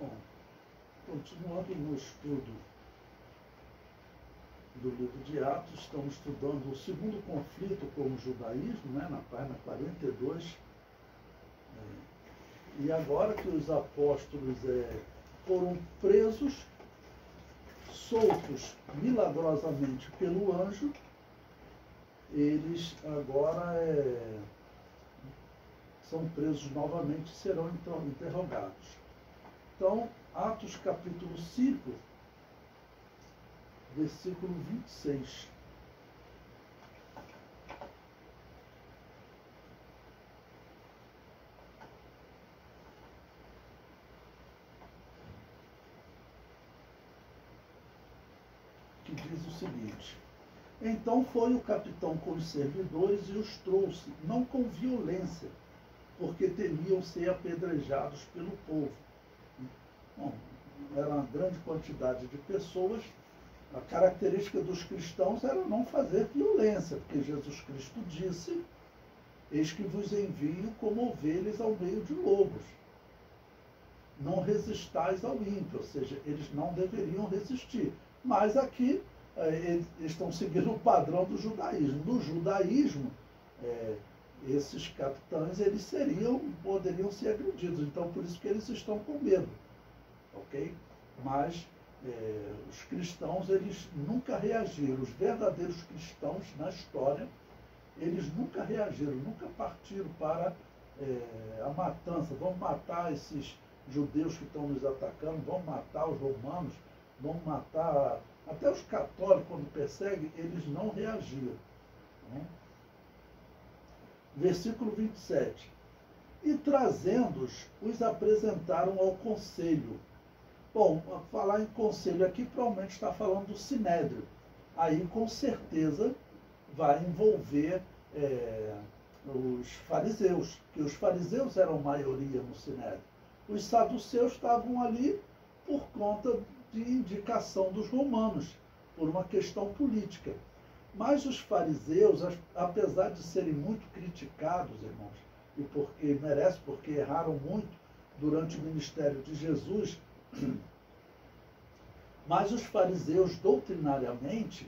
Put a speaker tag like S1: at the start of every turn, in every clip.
S1: Bom, continuando no estudo do livro de Atos, estamos estudando o segundo conflito com o judaísmo, né, na página 42. E agora que os apóstolos foram presos, soltos milagrosamente pelo anjo, eles agora são presos novamente e serão então interrogados. Então, Atos capítulo 5, versículo 26. Que diz o seguinte: então foi o capitão com os servidores e os trouxe, não com violência, porque temiam ser apedrejados pelo povo. Bom, era uma grande quantidade de pessoas. A característica dos cristãos era não fazer violência, porque Jesus Cristo disse: eis que vos envio como ovelhas ao meio de lobos. Não resistais ao ímpio, ou seja, eles não deveriam resistir. Mas aqui eles estão seguindo o padrão do judaísmo. No judaísmo, esses capitães eles poderiam ser agredidos. Então, por isso que eles estão com medo. Ok? Mas os cristãos, eles nunca reagiram. Os verdadeiros cristãos na história, eles nunca reagiram, nunca partiram para a matança. Vamos matar esses judeus que estão nos atacando, vamos matar os romanos, vamos matar até os católicos, quando perseguem, eles não reagiram. Né? Versículo 27. E trazendo-os, os apresentaram ao conselho. Bom, falar em conselho aqui provavelmente está falando do Sinédrio. Aí com certeza vai envolver os fariseus, que os fariseus eram maioria no Sinédrio. Os saduceus estavam ali por conta de indicação dos romanos, por uma questão política. Mas os fariseus, apesar de serem muito criticados, irmãos, e porque erraram muito durante o ministério de Jesus, mas os fariseus, doutrinariamente,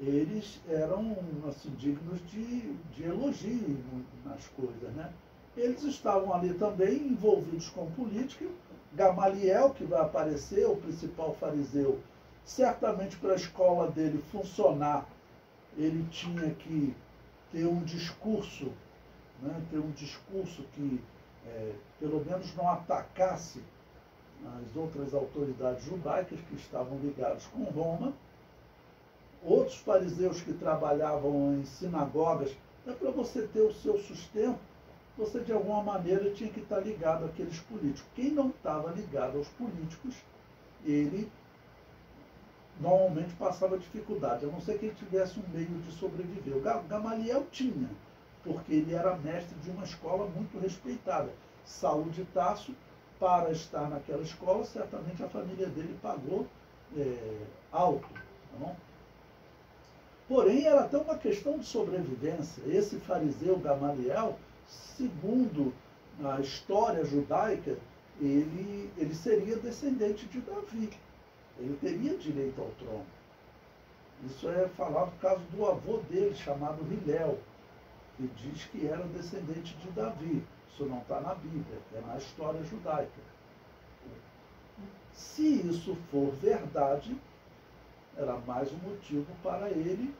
S1: eles eram assim, dignos de elogio nas coisas, né? Eles estavam ali também envolvidos com política. Gamaliel, que vai aparecer, o principal fariseu, certamente para a escola dele funcionar, ele tinha que ter um discurso, né? Ter um discurso que pelo menos não atacasse as outras autoridades judaicas que estavam ligadas com Roma. Outros fariseus que trabalhavam em sinagogas, para você ter o seu sustento, você de alguma maneira tinha que estar ligado àqueles políticos. Quem não estava ligado aos políticos, ele normalmente passava dificuldade, a não ser que ele tivesse um meio de sobreviver. O Gamaliel tinha, porque ele era mestre de uma escola muito respeitada. Saulo de Tarso, para estar naquela escola, certamente a família dele pagou alto. Tá bom? Porém, era até uma questão de sobrevivência. Esse fariseu Gamaliel, segundo a história judaica, ele seria descendente de Davi. Ele teria direito ao trono. Isso é falado por causa do avô dele, chamado Hilel, que diz que era descendente de Davi. Isso não está na Bíblia, é na história judaica. Se isso for verdade, era mais um motivo para ele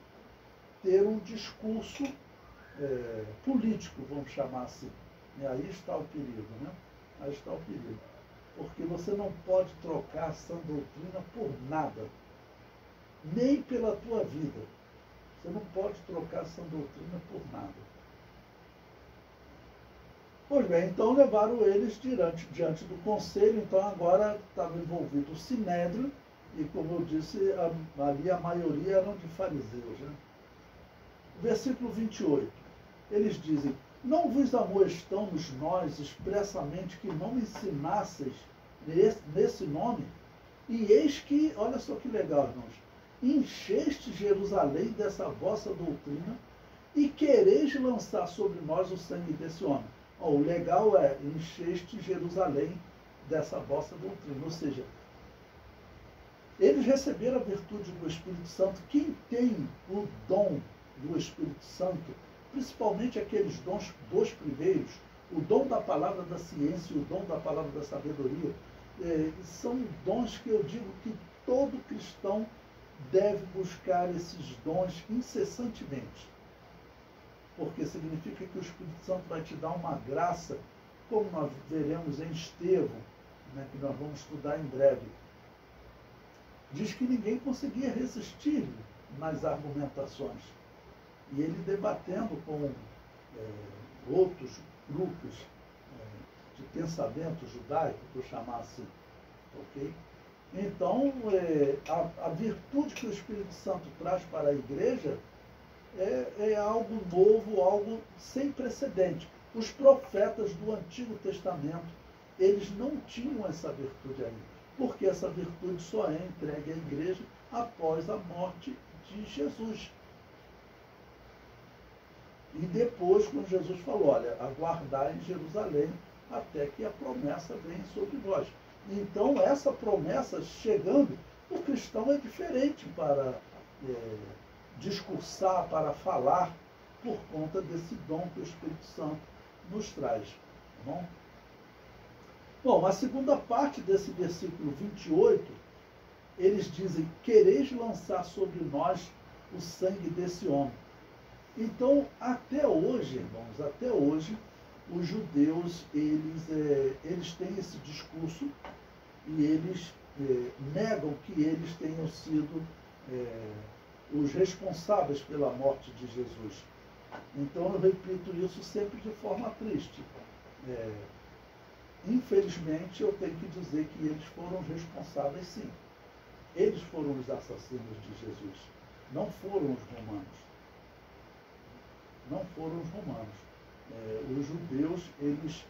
S1: ter um discurso político, vamos chamar assim. E aí está o perigo, né? Aí está o perigo. Porque você não pode trocar essa doutrina por nada, nem pela tua vida. Você não pode trocar essa doutrina por nada. Pois bem, então levaram eles diante do conselho. Então agora estava envolvido o Sinédrio, e como eu disse, ali a maioria eram de fariseus. Né? Versículo 28, eles dizem: não vos amoestamos nós expressamente que não ensinasseis nesse nome? E eis que, olha só que legal, irmãos, encheste Jerusalém dessa vossa doutrina e quereis lançar sobre nós o sangue desse homem. O legal é, encheste Jerusalém dessa vossa doutrina. Ou seja, eles receberam a virtude do Espírito Santo. Quem tem o dom do Espírito Santo, principalmente aqueles dons dos primeiros, o dom da palavra da ciência e o dom da palavra da sabedoria, são dons que eu digo que todo cristão deve buscar esses dons incessantemente. Porque significa que o Espírito Santo vai te dar uma graça, como nós veremos em Estevão, né, que nós vamos estudar em breve. Diz que ninguém conseguia resistir nas argumentações. E ele debatendo com outros grupos de pensamento judaico, por chamar assim. Okay? Então, a virtude que o Espírito Santo traz para a igreja é algo novo, algo sem precedente. Os profetas do Antigo Testamento, eles não tinham essa virtude ainda, porque essa virtude só é entregue à igreja após a morte de Jesus. E depois, quando Jesus falou, olha, aguardai em Jerusalém até que a promessa venha sobre nós. Então, essa promessa chegando, o cristão é diferente para discursar, para falar, por conta desse dom que o Espírito Santo nos traz. Tá bom? Bom, a segunda parte desse versículo 28, eles dizem, quereis lançar sobre nós o sangue desse homem. Então, até hoje, irmãos, até hoje, os judeus, eles têm esse discurso e eles negam que eles tenham sido os responsáveis pela morte de Jesus. Então, eu repito isso sempre de forma triste. Infelizmente, eu tenho que dizer que eles foram os responsáveis, sim. Eles foram os assassinos de Jesus. Não foram os romanos. Não foram os romanos. Os judeus, eles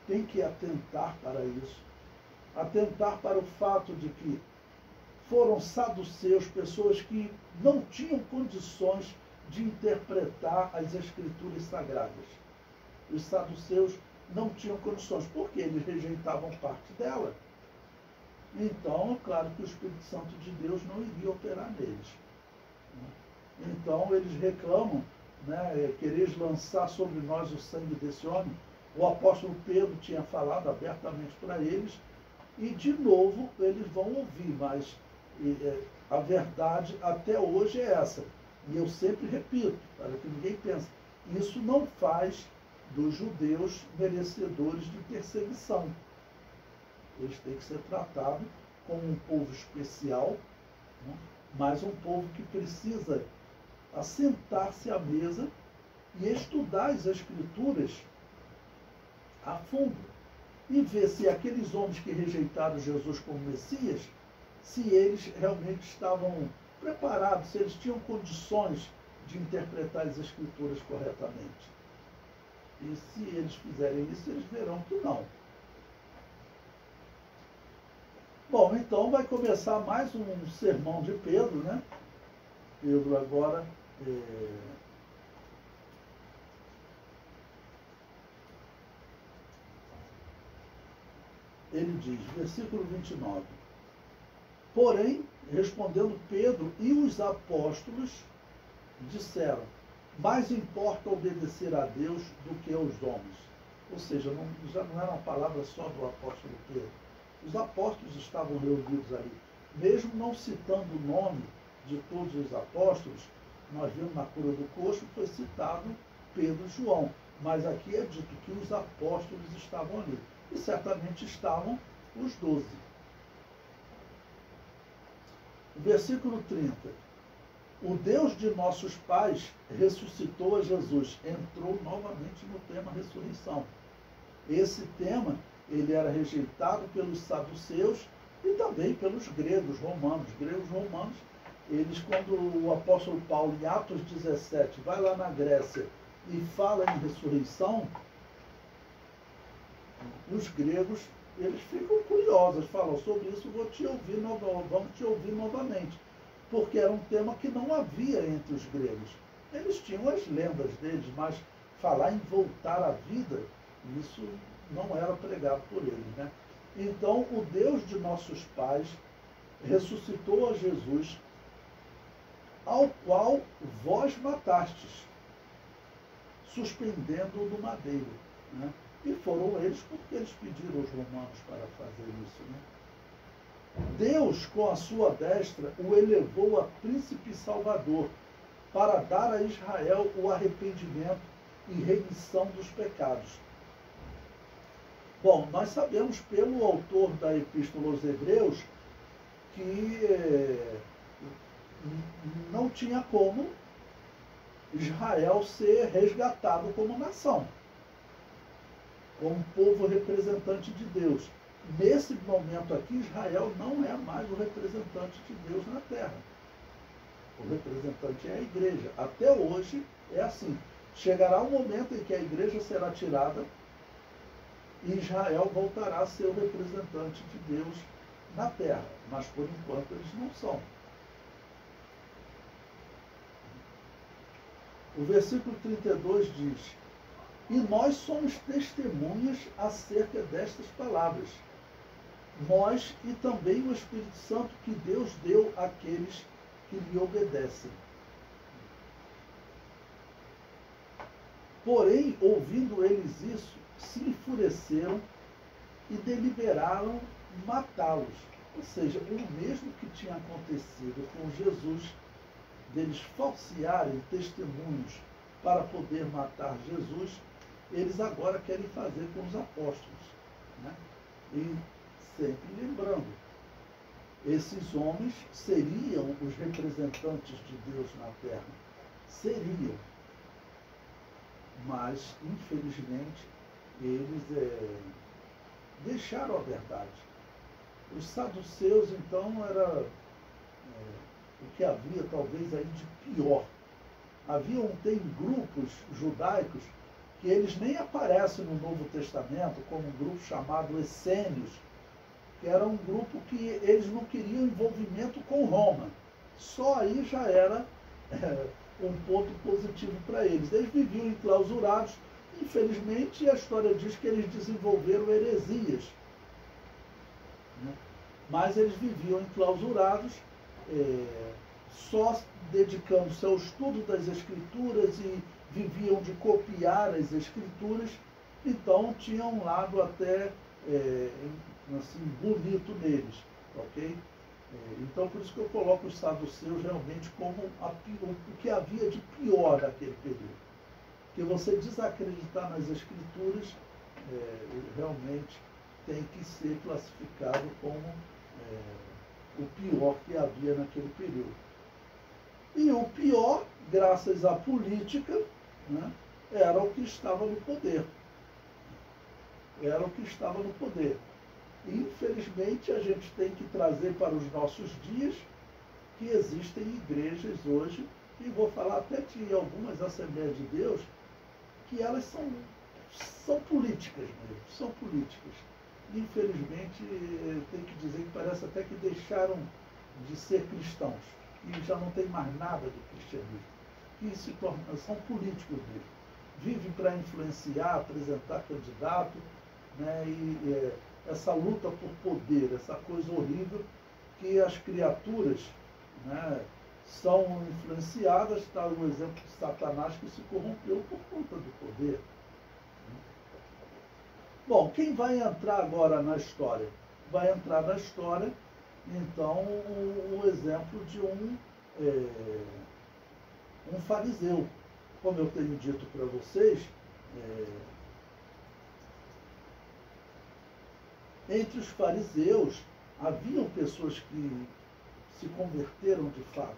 S1: têm que atentar para isso. Atentar para o fato de que foram saduceus, pessoas que não tinham condições de interpretar as Escrituras Sagradas. Os saduceus não tinham condições, porque eles rejeitavam parte dela. Então, é claro que o Espírito Santo de Deus não iria operar neles. Então, eles reclamam, né, quereis lançar sobre nós o sangue desse homem. O apóstolo Pedro tinha falado abertamente para eles, e de novo eles vão ouvir, mas a verdade até hoje é essa. E eu sempre repito, para que ninguém pense, isso não faz dos judeus merecedores de perseguição. Eles têm que ser tratados como um povo especial, né, mas um povo que precisa assentar-se à mesa e estudar as Escrituras a fundo e ver se aqueles homens que rejeitaram Jesus como Messias, se eles realmente estavam preparados, se eles tinham condições de interpretar as Escrituras corretamente. E se eles fizerem isso, eles verão que não. Bom, então vai começar mais um sermão de Pedro, né? Pedro agora ele diz, versículo 29, porém, respondendo Pedro e os apóstolos, disseram, mais importa obedecer a Deus do que aos homens. Ou seja, já não era uma palavra só do apóstolo Pedro. Os apóstolos estavam reunidos ali. Mesmo não citando o nome de todos os apóstolos, nós vimos na cura do coxo, foi citado Pedro e João. Mas aqui é dito que os apóstolos estavam ali. E certamente estavam os 12. Versículo 30. O Deus de nossos pais ressuscitou a Jesus. Entrou novamente no tema ressurreição. Esse tema, ele era rejeitado pelos saduceus e também pelos gregos romanos. Gregos romanos, eles, quando o apóstolo Paulo, em Atos 17, vai lá na Grécia e fala em ressurreição, os gregos, eles ficam curiosos, falam sobre isso, vamos te ouvir novamente. Porque era um tema que não havia entre os gregos. Eles tinham as lendas deles, mas falar em voltar à vida, isso não era pregado por eles, né? Então, o Deus de nossos pais ressuscitou a Jesus, ao qual vós matastes, suspendendo-o do madeiro. Né? E foram eles porque eles pediram aos romanos para fazer isso. Né? Deus, com a sua destra, o elevou a príncipe salvador, para dar a Israel o arrependimento e remissão dos pecados. Bom, nós sabemos pelo autor da Epístola aos Hebreus que não tinha como Israel ser resgatado como nação, como povo representante de Deus. Nesse momento aqui, Israel não é mais o representante de Deus na terra. O representante é a igreja. Até hoje é assim. Chegará um momento em que a igreja será tirada e Israel voltará a ser o representante de Deus na terra. Mas por enquanto eles não são. O versículo 32 diz: e nós somos testemunhas acerca destas palavras, nós e também o Espírito Santo que Deus deu àqueles que lhe obedecem. Porém, ouvindo eles isso, se enfureceram e deliberaram matá-los. Ou seja, o mesmo que tinha acontecido com Jesus, deles falsearem testemunhos para poder matar Jesus, eles agora querem fazer com os apóstolos. Né? E sempre lembrando, esses homens seriam os representantes de Deus na terra. Seriam. Mas, infelizmente, eles deixaram a verdade. Os saduceus, então, era o que havia talvez aí de pior. Tem grupos judaicos que eles nem aparecem no Novo Testamento, como um grupo chamado Essênios, que era um grupo que eles não queriam envolvimento com Roma. Só aí já era um ponto positivo para eles. Eles viviam enclausurados. Infelizmente, a história diz que eles desenvolveram heresias. Né? Mas eles viviam enclausurados, só dedicando-se ao estudo das Escrituras e viviam de copiar as Escrituras. Então, tinha um lado até assim, bonito neles. Ok? Então, por isso que eu coloco os saduceus realmente como o que havia de pior naquele período. Porque você desacreditar nas Escrituras, realmente tem que ser classificado como o pior que havia naquele período. E o pior, graças à política, né, era o que estava no poder. Era o que estava no poder. Infelizmente, a gente tem que trazer para os nossos dias que existem igrejas hoje, e vou falar até de algumas Assembleias de Deus, que elas são políticas mesmo, são políticas. Infelizmente, tem que dizer que parece até que deixaram de ser cristãos, e já não tem mais nada de cristianismo, que são políticos mesmo. Vivem para influenciar, apresentar candidato, né, essa luta por poder, essa coisa horrível que as criaturas, né, são influenciadas. Está o exemplo de Satanás, que se corrompeu por conta do poder. Bom, quem vai entrar agora na história? Vai entrar na história, então, o exemplo de um fariseu. Como eu tenho dito para vocês, entre os fariseus, haviam pessoas que se converteram de fato.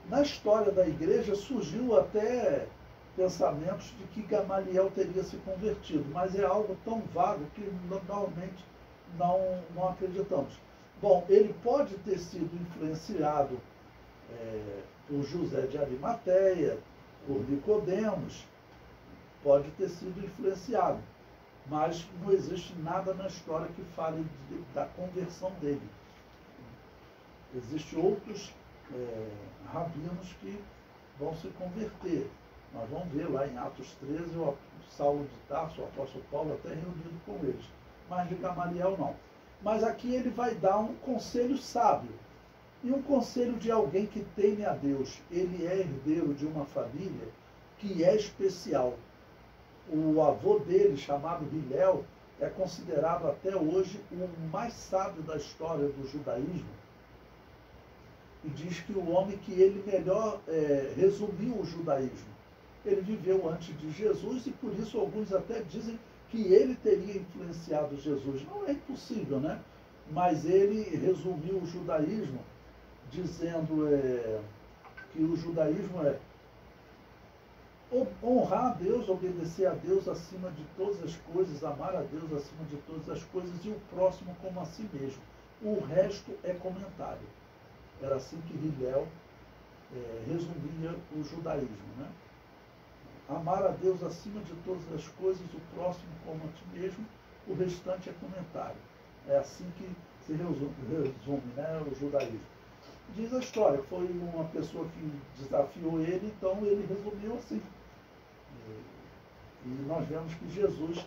S1: Na história da igreja surgiu até pensamentos de que Gamaliel teria se convertido, mas é algo tão vago que normalmente não acreditamos. Bom, ele pode ter sido influenciado por José de Arimateia, por Nicodemos, pode ter sido influenciado, mas não existe nada na história que fale da conversão dele. Existem outros rabinos que vão se converter. Nós vamos ver lá em Atos 13 o Saulo de Tarso, o apóstolo Paulo, até reunido com eles. mas de Gamaliel não. Mas aqui ele vai dar um conselho sábio. E um conselho de alguém que teme a Deus. Ele é herdeiro de uma família que é especial. O avô dele, chamado Hilel, é considerado até hoje o mais sábio da história do judaísmo. E diz que o homem que ele melhor resumiu o judaísmo. Ele viveu antes de Jesus e por isso alguns até dizem que ele teria influenciado Jesus. Não é impossível, né? Mas ele resumiu o judaísmo dizendo que o judaísmo é honrar a Deus, obedecer a Deus acima de todas as coisas, amar a Deus acima de todas as coisas e o próximo como a si mesmo. O resto é comentário. Era assim que Hilel resumia o judaísmo, né? Amar a Deus acima de todas as coisas, o próximo como a ti mesmo, o restante é comentário. É assim que se resume, né, o judaísmo. Diz a história, foi uma pessoa que desafiou ele, então ele resumiu assim. E nós vemos que Jesus,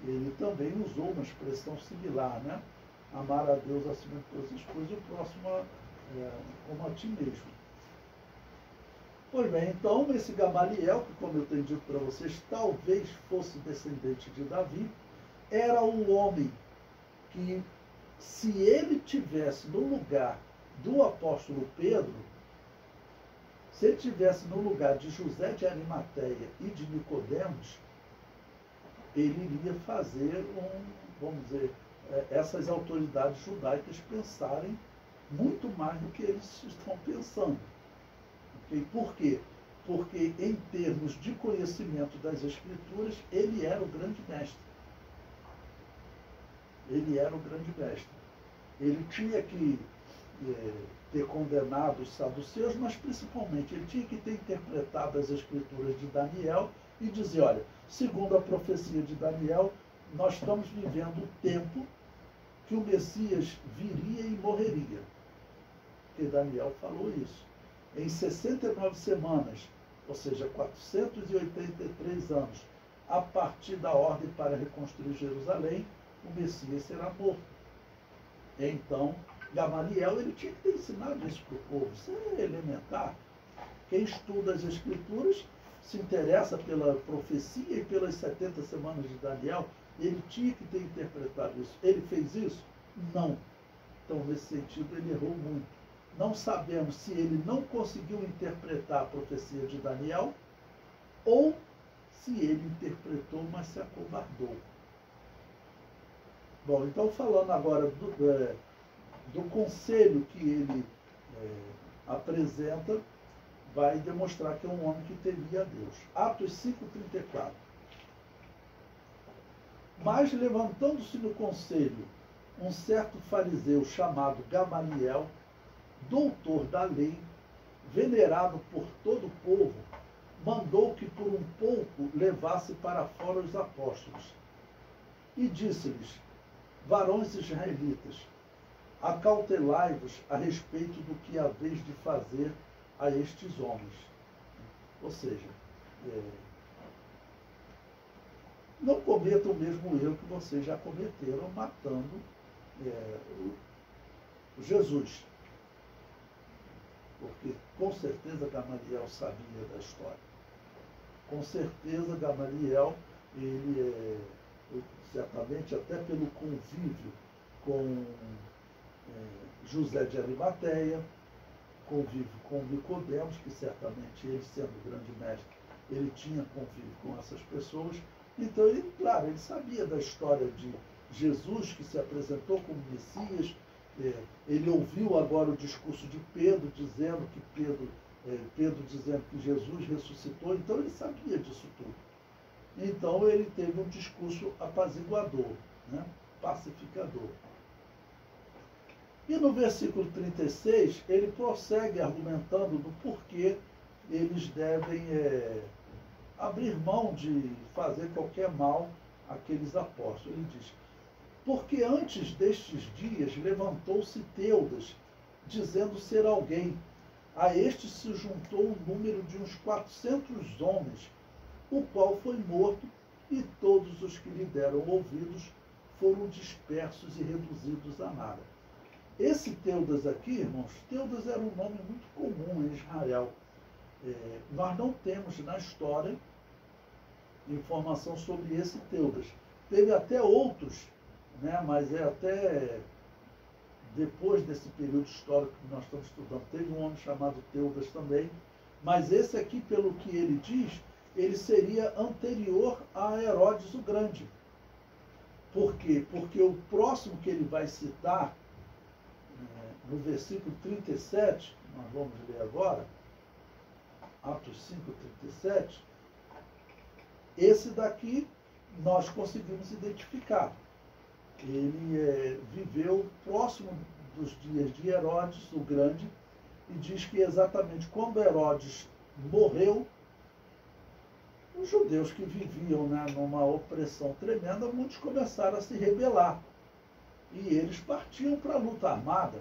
S1: ele também usou uma expressão similar, né? Amar a Deus acima de todas as coisas e o próximo como a ti mesmo. Pois bem, então esse Gamaliel, que como eu tenho dito para vocês, talvez fosse descendente de Davi, era um homem que, se ele tivesse no lugar do apóstolo Pedro, se ele tivesse no lugar de José de Arimateia e de Nicodemos, ele iria fazer vamos dizer, essas autoridades judaicas pensarem muito mais do que eles estão pensando. Okay? Por quê? Porque em termos de conhecimento das Escrituras, ele era o grande mestre. Ele era o grande mestre. Ele tinha que ter condenado os saduceus, mas principalmente ele tinha que ter interpretado as Escrituras de Daniel e dizer, olha, segundo a profecia de Daniel, nós estamos vivendo o tempo que o Messias viria e morreria. Porque Daniel falou isso. Em 69 semanas, ou seja, 483 anos, a partir da ordem para reconstruir Jerusalém, o Messias será morto. Então, Gamaliel, ele tinha que ter ensinado isso para o povo. Isso é elementar. Quem estuda as Escrituras se interessa pela profecia e pelas 70 semanas de Daniel. Ele tinha que ter interpretado isso. Ele fez isso? Não. Então, nesse sentido, ele errou muito. Não sabemos se ele não conseguiu interpretar a profecia de Daniel ou se ele interpretou, mas se acovardou. Bom, então falando agora do conselho que ele apresenta, vai demonstrar que é um homem que temia a Deus. Atos 5:34. Mas levantando-se no conselho um certo fariseu chamado Gamaliel, doutor da lei, venerado por todo o povo, mandou que por um pouco levasse para fora os apóstolos. E disse-lhes, varões israelitas, acautelai-vos a respeito do que haveis de fazer a estes homens. Ou seja, não cometam o mesmo erro que vocês já cometeram matando Jesus. Porque com certeza Gamaliel sabia da história. Com certeza Gamaliel, ele certamente até pelo convívio com José de Arimateia, convívio com Nicodemos, que certamente ele, sendo grande mestre, ele tinha convívio com essas pessoas. Então, ele, claro, ele sabia da história de Jesus, que se apresentou como Messias. Ele ouviu agora o discurso de Pedro, dizendo que Jesus ressuscitou, então ele sabia disso tudo. Então ele teve um discurso apaziguador, né? Pacificador. E no versículo 36, ele prossegue argumentando do porquê eles devem abrir mão de fazer qualquer mal àqueles apóstolos. Ele diz, porque antes destes dias levantou-se Teudas, dizendo ser alguém. A este se juntou um número de uns 400 homens, o qual foi morto, e todos os que lhe deram ouvidos foram dispersos e reduzidos a nada. Esse Teudas aqui, irmãos, Teudas era um nome muito comum em Israel. Nós não temos na história informação sobre esse Teudas. Teve até outros, né, mas é até depois desse período histórico que nós estamos estudando. Teve um homem chamado Teudas também, mas esse aqui, pelo que ele diz, ele seria anterior a Herodes o Grande. Por quê? Porque o próximo que ele vai citar, no versículo 37, que nós vamos ler agora, Atos 5, 37, esse daqui nós conseguimos identificar. Ele viveu próximo dos dias de Herodes o Grande e diz que exatamente quando Herodes morreu, os judeus que viviam, né, numa opressão tremenda, muitos começaram a se rebelar. E eles partiam para a luta armada,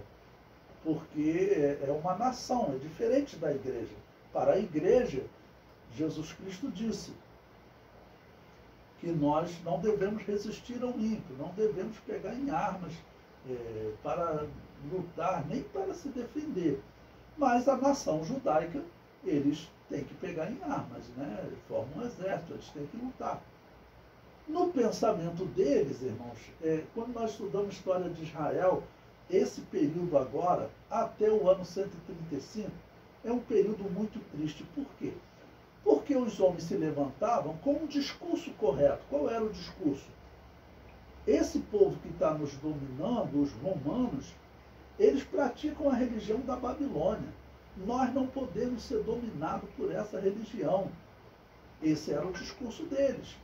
S1: porque é uma nação, é diferente da igreja. Para a igreja, Jesus Cristo disse que nós não devemos resistir ao ímpio, não devemos pegar em armas para lutar, nem para se defender. Mas a nação judaica, eles têm que pegar em armas, né? Formam um exército, eles têm que lutar. No pensamento deles, irmãos, quando nós estudamos a história de Israel, esse período agora, até o ano 135, é um período muito triste. Por quê? Porque os homens se levantavam com um discurso correto. Qual era o discurso? Esse povo que está nos dominando, os romanos, eles praticam a religião da Babilônia. Nós não podemos ser dominados por essa religião. Esse era o discurso deles.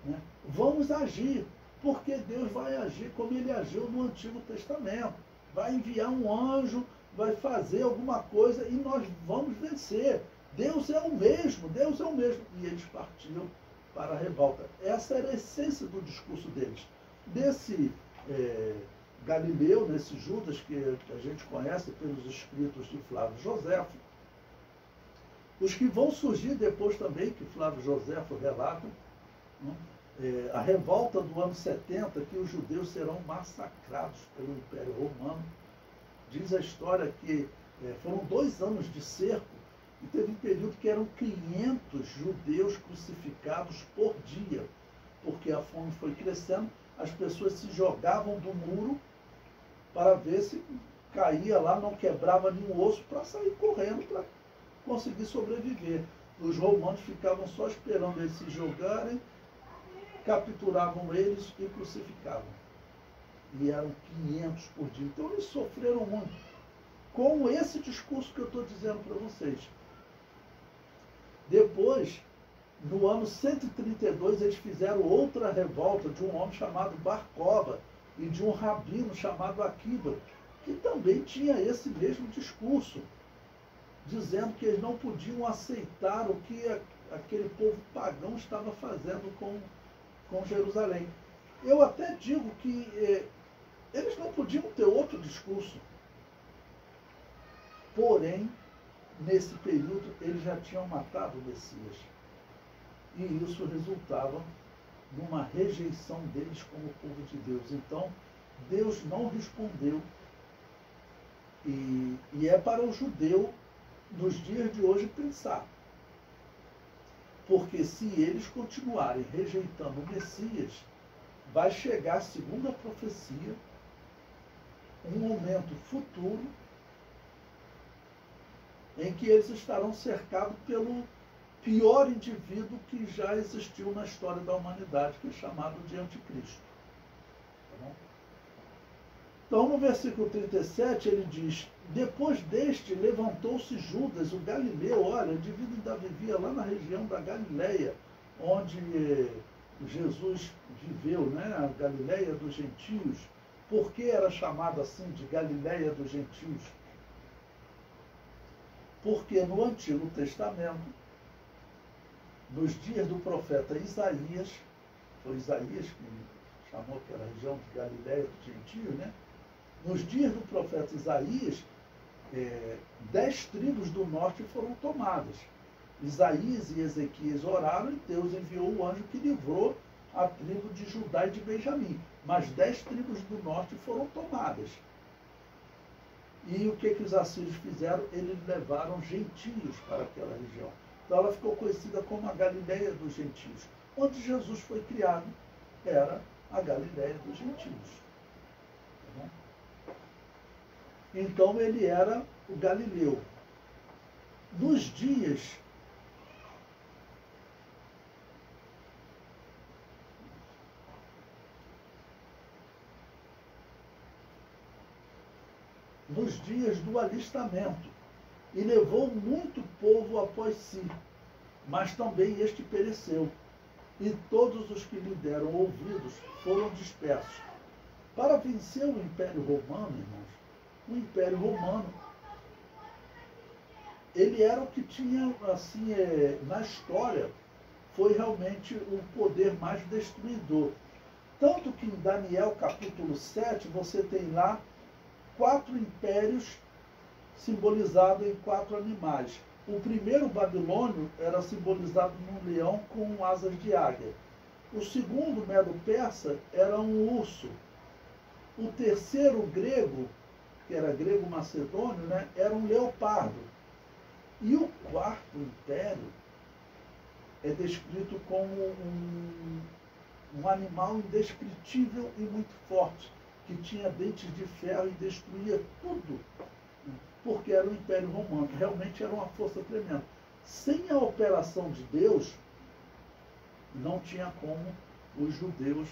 S1: Né? Vamos agir, porque Deus vai agir como ele agiu no Antigo Testamento. Vai enviar um anjo, vai fazer alguma coisa e nós vamos vencer. Deus é o mesmo, Deus é o mesmo. E eles partiam para a revolta. Essa era a essência do discurso deles. Desse Galileu, nesse Judas, que a gente conhece pelos escritos de Flávio Joséfo, os que vão surgir depois também, que Flávio Joséfo relata, né, a revolta do ano 70, que os judeus serão massacrados pelo Império Romano. Diz a história que foram 2 anos de cerco, e teve um período que eram 500 judeus crucificados por dia, porque a fome foi crescendo, as pessoas se jogavam do muro para ver se caía lá, não quebrava nenhum osso, para sair correndo, para conseguir sobreviver. Os romanos ficavam só esperando eles se jogarem, capturavam eles e crucificavam. E eram 500 por dia. Então eles sofreram muito com esse discurso que eu estou dizendo para vocês. Depois, no ano 132, eles fizeram outra revolta de um homem chamado Bar-Koba e de um rabino chamado Akiba, que também tinha esse mesmo discurso, dizendo que eles não podiam aceitar o que aquele povo pagão estava fazendo com Jerusalém. Eu até digo que eles não podiam ter outro discurso. Porém, nesse período, eles já tinham matado o Messias. E isso resultava numa rejeição deles como povo de Deus. Então, Deus não respondeu. E é para o judeu, nos dias de hoje, pensar. Porque se eles continuarem rejeitando o Messias, vai chegar, segundo a profecia, um momento futuro em que eles estarão cercados pelo pior indivíduo que já existiu na história da humanidade, que é chamado de Anticristo. Tá bom? Então, no versículo 37, ele diz: depois deste, levantou-se Judas, o Galileu. Olha, o indivíduo ainda vivia lá na região da Galileia, onde Jesus viveu, né? A Galileia dos gentios. Por que era chamado assim de Galileia dos gentios? Porque no Antigo Testamento, nos dias do profeta Isaías, foi Isaías que chamou aquela região de Galileia dos gentios, né? Nos dias do profeta Isaías, 10 tribos do norte foram tomadas. Isaías e Ezequias oraram e Deus enviou o anjo que livrou a tribo de Judá e de Benjamim. Mas 10 tribos do norte foram tomadas. E o que os assírios fizeram? Eles levaram gentios para aquela região. Então ela ficou conhecida como a Galileia dos gentios. Onde Jesus foi criado era a Galileia dos gentios. Tá bom? Então ele era o Galileu. Nos dias do alistamento, e levou muito povo após si, mas também este pereceu, e todos os que lhe deram ouvidos foram dispersos. Para vencer o Império Romano, irmãos, o Império Romano, ele era o que tinha, assim, na história, foi realmente o poder mais destruidor. Tanto que em Daniel capítulo 7, você tem lá 4 impérios simbolizados em 4 animais. O primeiro, babilônio, era simbolizado num leão com asas de águia. O segundo, medo-persa, era um urso. O terceiro, grego, que era grego-macedônio, né, era um leopardo. E o quarto império é descrito como um animal indescritível e muito forte, que tinha dentes de ferro e destruía tudo, porque era o Império Romano. Realmente era uma força tremenda. Sem a operação de Deus, não tinha como os judeus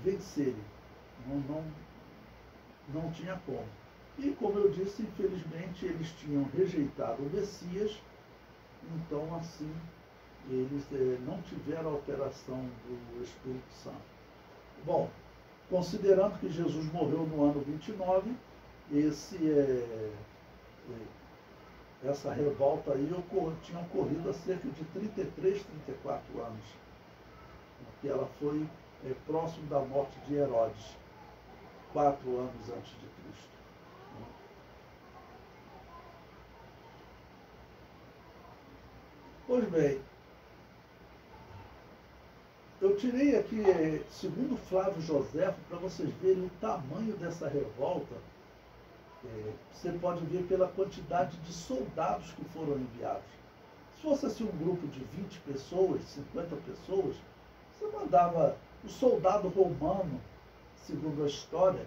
S1: vencerem. Não tinha como. E, como eu disse, infelizmente, eles tinham rejeitado o Messias, então, assim, eles não tiveram a operação do Espírito Santo. Bom, considerando que Jesus morreu no ano 29, essa revolta aí tinha ocorrido há cerca de 33, 34 anos, porque ela foi próximo da morte de Herodes, 4 anos antes de Cristo. Pois bem, eu tirei aqui, segundo Flávio Joséfo, para vocês verem o tamanho dessa revolta. Você pode ver pela quantidade de soldados que foram enviados. Se fosse assim um grupo de 20 pessoas, 50 pessoas, você mandava o soldado romano, segundo a história,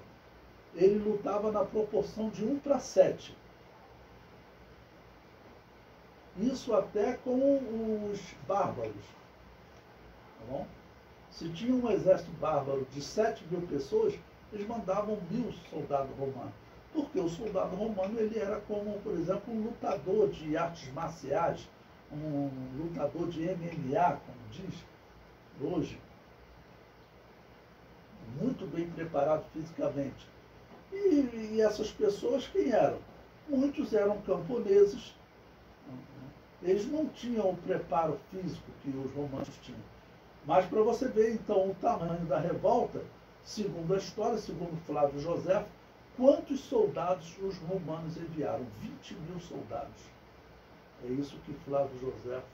S1: ele lutava na proporção de 1 para 7. Isso até com os bárbaros. Tá bom? Se tinha um exército bárbaro de 7.000 pessoas, eles mandavam 1.000 soldados romanos. Porque o soldado romano ele era como, por exemplo, um lutador de artes marciais, um lutador de MMA, como diz hoje, muito bem preparado fisicamente. E essas pessoas quem eram? Muitos eram camponeses. Eles não tinham o preparo físico que os romanos tinham. Mas para você ver, então, o tamanho da revolta, segundo a história, segundo Flávio Joséfo, quantos soldados os romanos enviaram? 20.000 soldados. É isso que Flávio Joséfo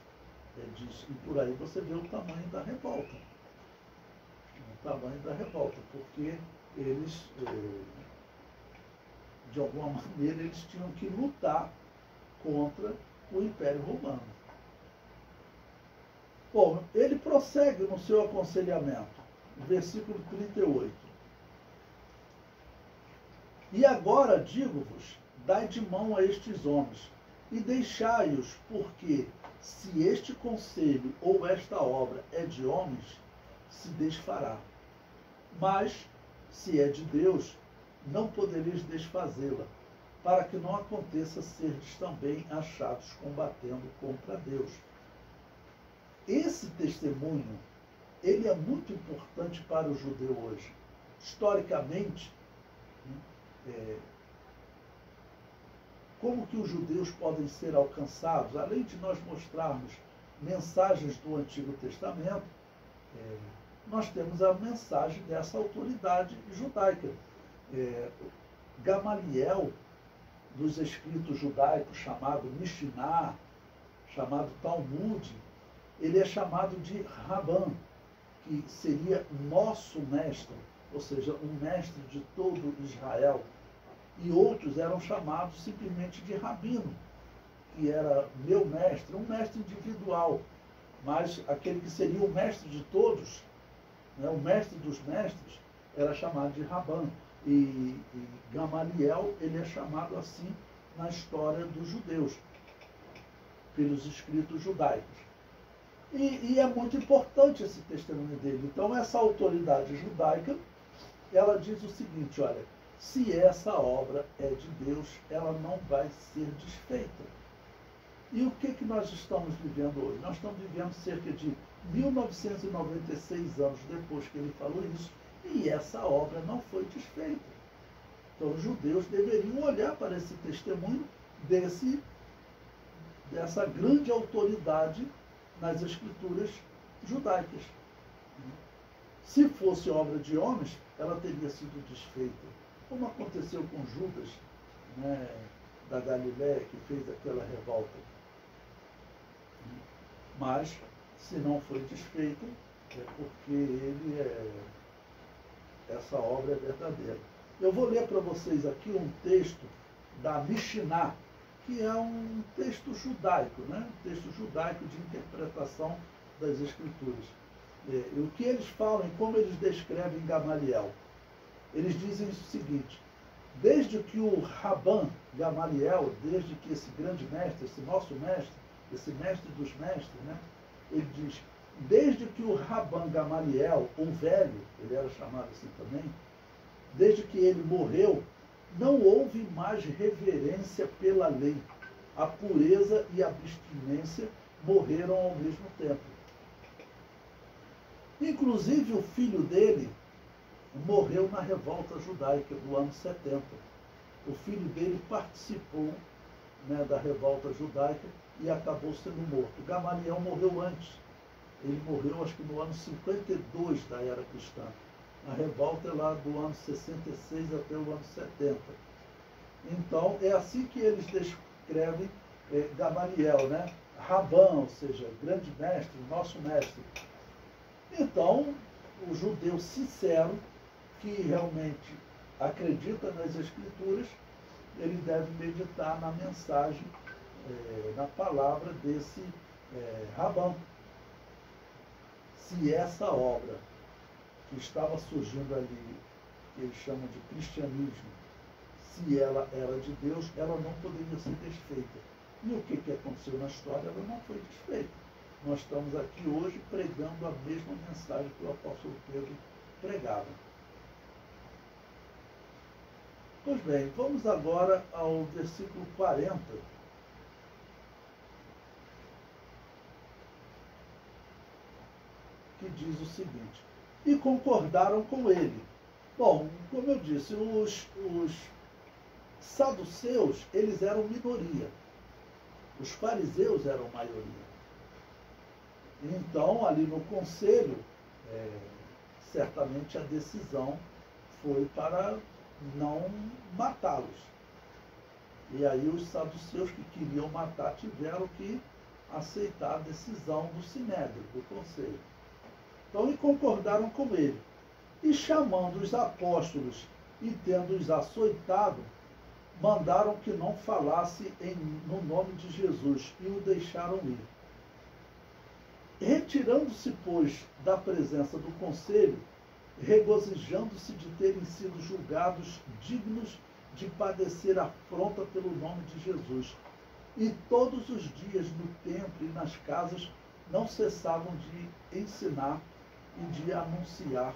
S1: diz. E por aí você vê o tamanho da revolta. O tamanho da revolta, porque eles, de alguma maneira, eles tinham que lutar contra o Império Romano. Bom, ele prossegue no seu aconselhamento, versículo 38. E agora digo-vos, dai de mão a estes homens, e deixai-os, porque se este conselho ou esta obra é de homens, se desfará. Mas, se é de Deus, não podereis desfazê-la, para que não aconteça serdes também achados combatendo contra Deus. Esse testemunho, ele é muito importante para o judeu hoje. Historicamente, como que os judeus podem ser alcançados? Além de nós mostrarmos mensagens do Antigo Testamento, nós temos a mensagem dessa autoridade judaica. Gamaliel, dos escritos judaicos, chamado Mishnah, chamado Talmud, ele é chamado de Rabban. que seria nosso mestre, ou seja, um mestre de todo Israel, e outros eram chamados simplesmente de rabino, que era meu mestre, um mestre individual, mas aquele que seria o mestre de todos, né, o mestre dos mestres, era chamado de Rabã. E Gamaliel, ele é chamado assim na história dos judeus, pelos escritos judaicos. E é muito importante esse testemunho dele. Então, essa autoridade judaica, ela diz o seguinte, olha, se essa obra é de Deus, ela não vai ser desfeita. E o que nós estamos vivendo hoje? Nós estamos vivendo cerca de 1996 anos depois que ele falou isso, e essa obra não foi desfeita. Então, os judeus deveriam olhar para esse testemunho dessa grande autoridade nas escrituras judaicas. Se fosse obra de homens, ela teria sido desfeita, como aconteceu com Judas, né, da Galiléia, que fez aquela revolta. Mas, se não foi desfeita, é porque essa obra é verdadeira. Eu vou ler para vocês aqui um texto da Mishnah, que é um texto judaico, né? Um texto judaico de interpretação das Escrituras. O que eles falam e como eles descrevem Gamaliel. Eles dizem o seguinte: desde que o Rabã Gamaliel, desde que esse grande mestre, esse nosso mestre, esse mestre dos mestres, né? Ele diz, desde que o Rabã Gamaliel, o velho, ele era chamado assim também, desde que ele morreu, não houve mais reverência pela lei. A pureza e a abstinência morreram ao mesmo tempo. Inclusive, o filho dele morreu na revolta judaica do ano 70. O filho dele participou, né, da revolta judaica e acabou sendo morto. Gamaliel morreu antes. Ele morreu, acho que no ano 52 da era cristã. A revolta é lá do ano 66 até o ano 70. Então, é assim que eles descrevem Gamaliel, né? Rabã, ou seja, grande mestre, nosso mestre. Então, o judeu sincero, que realmente acredita nas Escrituras, ele deve meditar na mensagem, na palavra desse Rabã. Se essa obra que estava surgindo ali, que eles chamam de cristianismo, se ela era de Deus, ela não poderia ser desfeita. E o que aconteceu na história? Ela não foi desfeita. Nós estamos aqui hoje pregando a mesma mensagem que o apóstolo Pedro pregava. Pois bem, vamos agora ao versículo 40. Que diz o seguinte: e concordaram com ele. Bom, como eu disse, os saduceus, eles eram minoria. Os fariseus eram maioria. Então, ali no conselho, certamente a decisão foi para não matá-los. E aí os saduceus que queriam matar tiveram que aceitar a decisão do sinédrio, do conselho. Então, e concordaram com ele. E chamando os apóstolos e tendo-os açoitado, mandaram que não falasse no nome de Jesus e o deixaram ir. Retirando-se, pois, da presença do conselho, regozijando-se de terem sido julgados dignos de padecer afronta pelo nome de Jesus. E todos os dias no templo e nas casas não cessavam de ensinar e de anunciar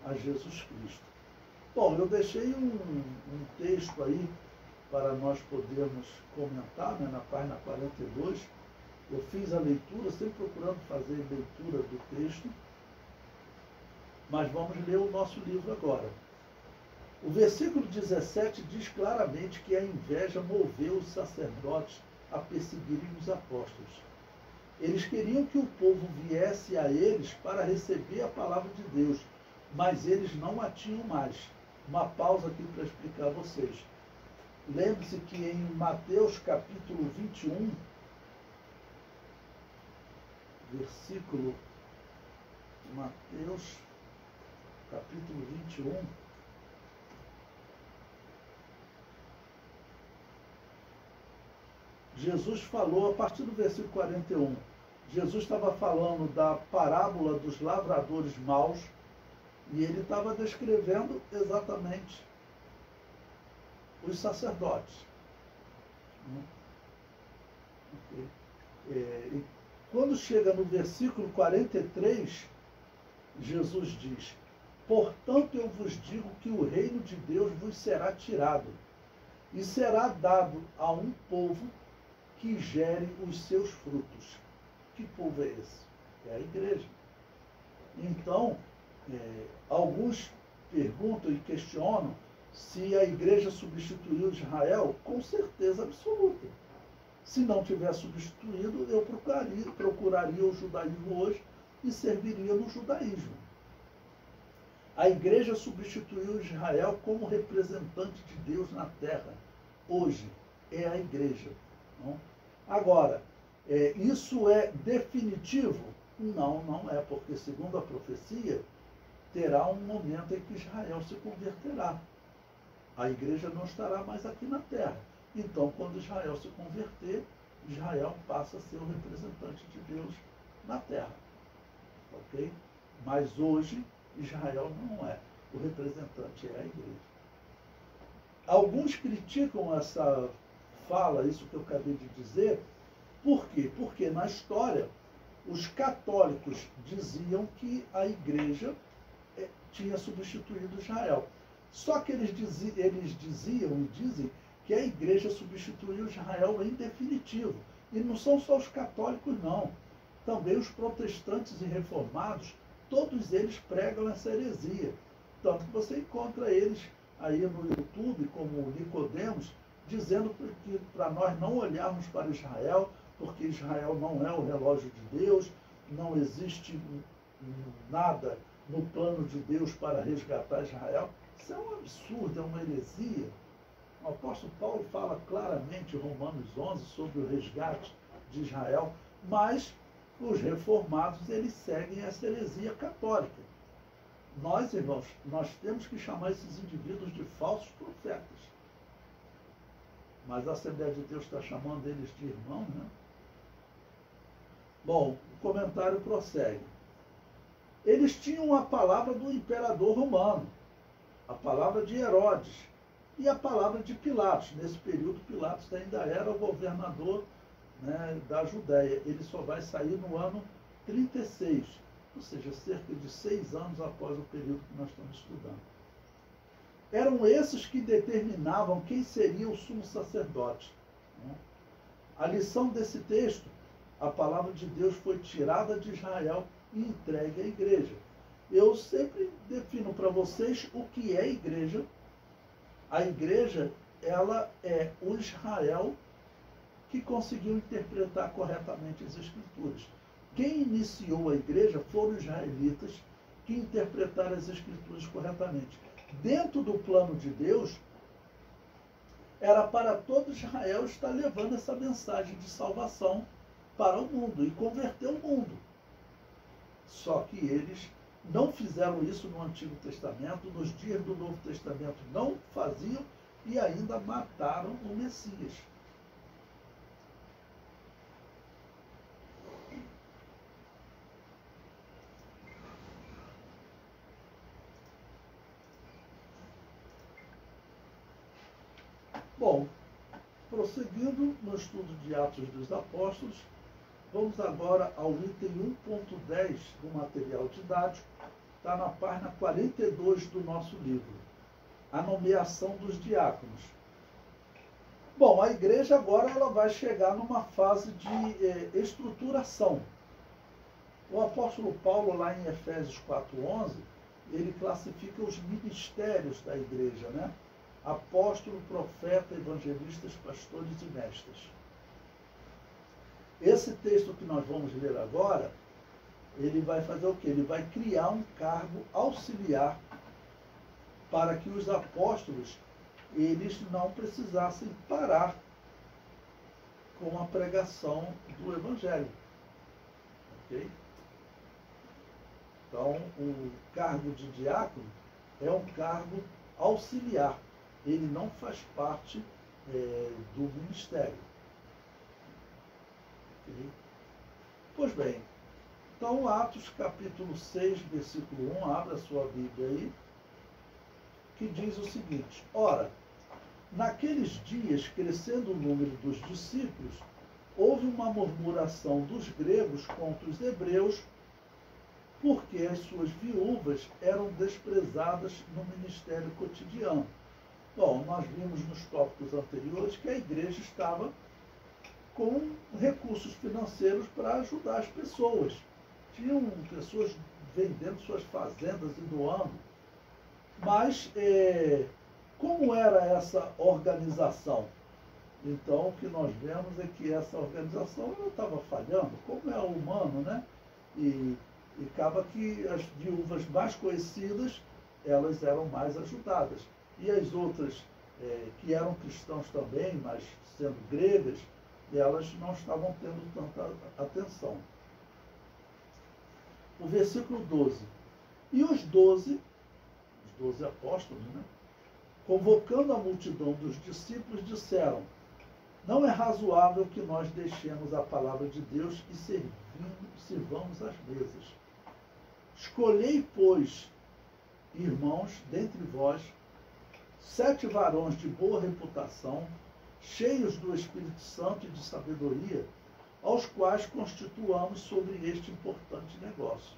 S1: a Jesus Cristo. Bom, eu deixei um texto aí para nós podermos comentar, né, na página 42. Eu fiz a leitura, sempre procurando fazer leitura do texto, mas vamos ler o nosso livro agora. O versículo 17 diz claramente que a inveja moveu os sacerdotes a perseguirem os apóstolos. Eles queriam que o povo viesse a eles para receber a palavra de Deus, mas eles não a tinham mais. Uma pausa aqui para explicar a vocês. Lembre-se que em Mateus capítulo 21, versículo Mateus, capítulo 21. Jesus falou, a partir do versículo 41, Jesus estava falando da parábola dos lavradores maus, e ele estava descrevendo exatamente os sacerdotes. E quando chega no versículo 43, Jesus diz: portanto eu vos digo que o reino de Deus vos será tirado, e será dado a um povo que gere os seus frutos. Que povo é esse? É a igreja. Então, alguns perguntam e questionam se a igreja substituiu Israel. Com certeza absoluta. Se não tiver substituído, eu procuraria o judaísmo hoje e serviria no judaísmo. A igreja substituiu Israel como representante de Deus na terra. Hoje é a igreja. Não? Agora, isso é definitivo? Não, não é, porque segundo a profecia, terá um momento em que Israel se converterá. A igreja não estará mais aqui na terra. Então, quando Israel se converter, Israel passa a ser o representante de Deus na terra. Ok? Mas hoje, Israel não é. O representante é a igreja. Alguns criticam essa fala, isso que eu acabei de dizer. Por quê? Porque na história, os católicos diziam que a igreja tinha substituído Israel. Só que eles diziam e dizem que a igreja substituiu Israel em definitivo. E não são só os católicos, não. Também os protestantes e reformados, todos eles pregam essa heresia. Tanto que você encontra eles aí no YouTube, como Nicodemos, dizendo que para nós não olharmos para Israel, porque Israel não é o relógio de Deus, não existe nada no plano de Deus para resgatar Israel. Isso é um absurdo, é uma heresia. O apóstolo Paulo fala claramente em Romanos 11 sobre o resgate de Israel, mas os reformados, eles seguem essa heresia católica. Nós, irmãos, nós temos que chamar esses indivíduos de falsos profetas. Mas a Assembleia de Deus está chamando eles de irmãos, né? Bom, o comentário prossegue. Eles tinham a palavra do imperador romano, a palavra de Herodes e a palavra de Pilatos. Nesse período, Pilatos ainda era o governador, né, da Judéia. Ele só vai sair no ano 36, ou seja, cerca de 6 anos após o período que nós estamos estudando. Eram esses que determinavam quem seria o sumo sacerdote. A lição desse texto, a palavra de Deus foi tirada de Israel e entregue à igreja. Eu sempre defino para vocês o que é igreja. A igreja, ela é o Israel que conseguiu interpretar corretamente as Escrituras. Quem iniciou a igreja foram os israelitas que interpretaram as Escrituras corretamente. Dentro do plano de Deus, era para todo Israel estar levando essa mensagem de salvação para o mundo e converter o mundo. Só que eles não fizeram isso no Antigo Testamento, nos dias do Novo Testamento não faziam e ainda mataram o Messias. Bom, prosseguindo no estudo de Atos dos Apóstolos, vamos agora ao item 1.10 do material didático, está na página 42 do nosso livro, a nomeação dos diáconos. Bom, a igreja agora ela vai chegar numa fase de estruturação. O apóstolo Paulo, lá em Efésios 4:11, ele classifica os ministérios da igreja, né? Apóstolo, profeta, evangelistas, pastores e mestres. Esse texto que nós vamos ler agora, ele vai fazer o quê? Ele vai criar um cargo auxiliar para que os apóstolos, eles não precisassem parar com a pregação do evangelho. Ok? Então, o cargo de diácono é um cargo auxiliar. Ele não faz parte do ministério. Okay? Pois bem, então Atos capítulo 6, versículo 1, abra a sua Bíblia aí, que diz o seguinte: ora, naqueles dias, crescendo o número dos discípulos, houve uma murmuração dos gregos contra os hebreus, porque as suas viúvas eram desprezadas no ministério cotidiano. Bom, nós vimos nos tópicos anteriores que a igreja estava com recursos financeiros para ajudar as pessoas. Tinham pessoas vendendo suas fazendas e doando. Mas, como era essa organização? Então, o que nós vemos é que essa organização estava falhando, como é humano, né? E acaba que as viúvas mais conhecidas, elas eram mais ajudadas. E as outras, que eram cristãos também, mas sendo gregas, elas não estavam tendo tanta atenção. O versículo 12. E os 12 apóstolos, né, convocando a multidão dos discípulos, disseram: não é razoável que nós deixemos a palavra de Deus e sirvamos as mesas. Escolhei, pois, irmãos, dentre vós, 7 varões de boa reputação, cheios do Espírito Santo e de sabedoria, aos quais constituamos sobre este importante negócio.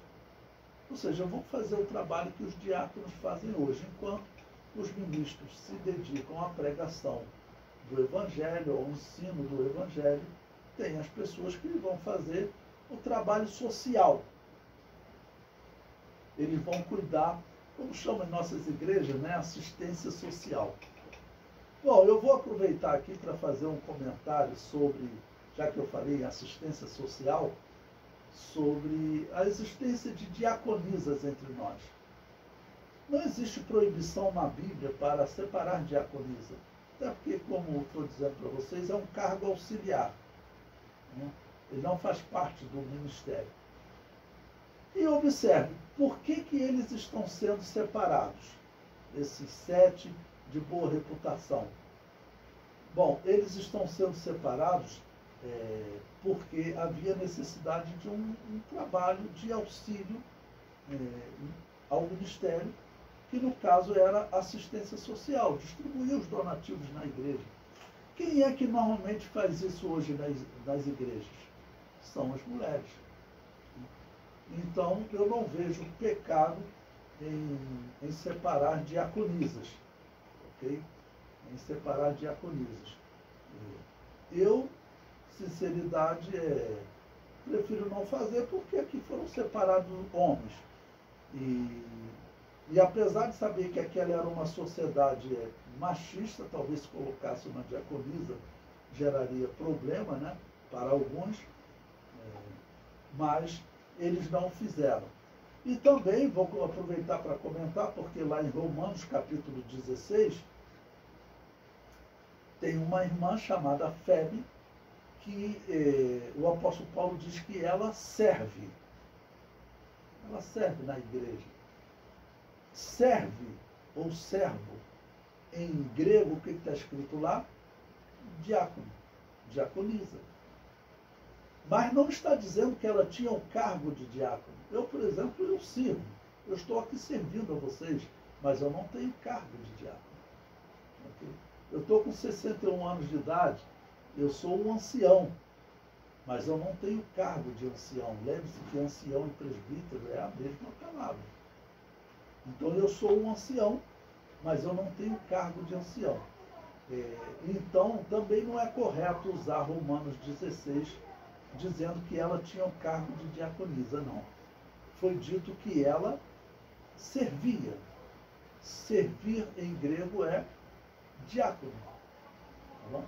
S1: Ou seja, vamos fazer o trabalho que os diáconos fazem hoje, enquanto os ministros se dedicam à pregação do Evangelho, ao ensino do Evangelho, tem as pessoas que vão fazer o trabalho social. Eles vão cuidar, como chamam em nossas igrejas, né, assistência social. Bom, eu vou aproveitar aqui para fazer um comentário sobre, já que eu falei em assistência social, sobre a existência de diaconisas entre nós. Não existe proibição na Bíblia para separar diaconisa, até porque, como estou dizendo para vocês, é um cargo auxiliar, né? Ele não faz parte do ministério. E observe, por que eles estão sendo separados, esses 7 de boa reputação? Bom, eles estão sendo separados porque havia necessidade de um trabalho de auxílio ao ministério, que no caso era assistência social, distribuir os donativos na igreja. Quem é que normalmente faz isso hoje nas igrejas? São as mulheres. Então, eu não vejo pecado em separar diaconisas, ok? Em separar diaconisas. Eu, sinceridade, prefiro não fazer, porque aqui foram separados homens. E apesar de saber que aquela era uma sociedade machista, talvez se colocasse uma diaconisa geraria problema, né, para alguns, mas eles não fizeram. E também vou aproveitar para comentar, porque lá em Romanos capítulo 16, tem uma irmã chamada Febe, que o apóstolo Paulo diz que ela serve. Ela serve na igreja. Serve, ou servo, em grego, o que está escrito lá? Diácono, diaconisa. Mas não está dizendo que ela tinha o cargo de diácono. Eu, por exemplo, eu sirvo. Eu estou aqui servindo a vocês, mas eu não tenho cargo de diácono. Okay? Eu estou com 61 anos de idade, eu sou um ancião, mas eu não tenho cargo de ancião. Lembre-se que ancião e presbítero é a mesma palavra. Então eu sou um ancião, mas eu não tenho cargo de ancião. Então também não é correto usar Romanos 16 dizendo que ela tinha o cargo de diaconisa, não. Foi dito que ela servia. Servir em grego é diácono. Tá bom?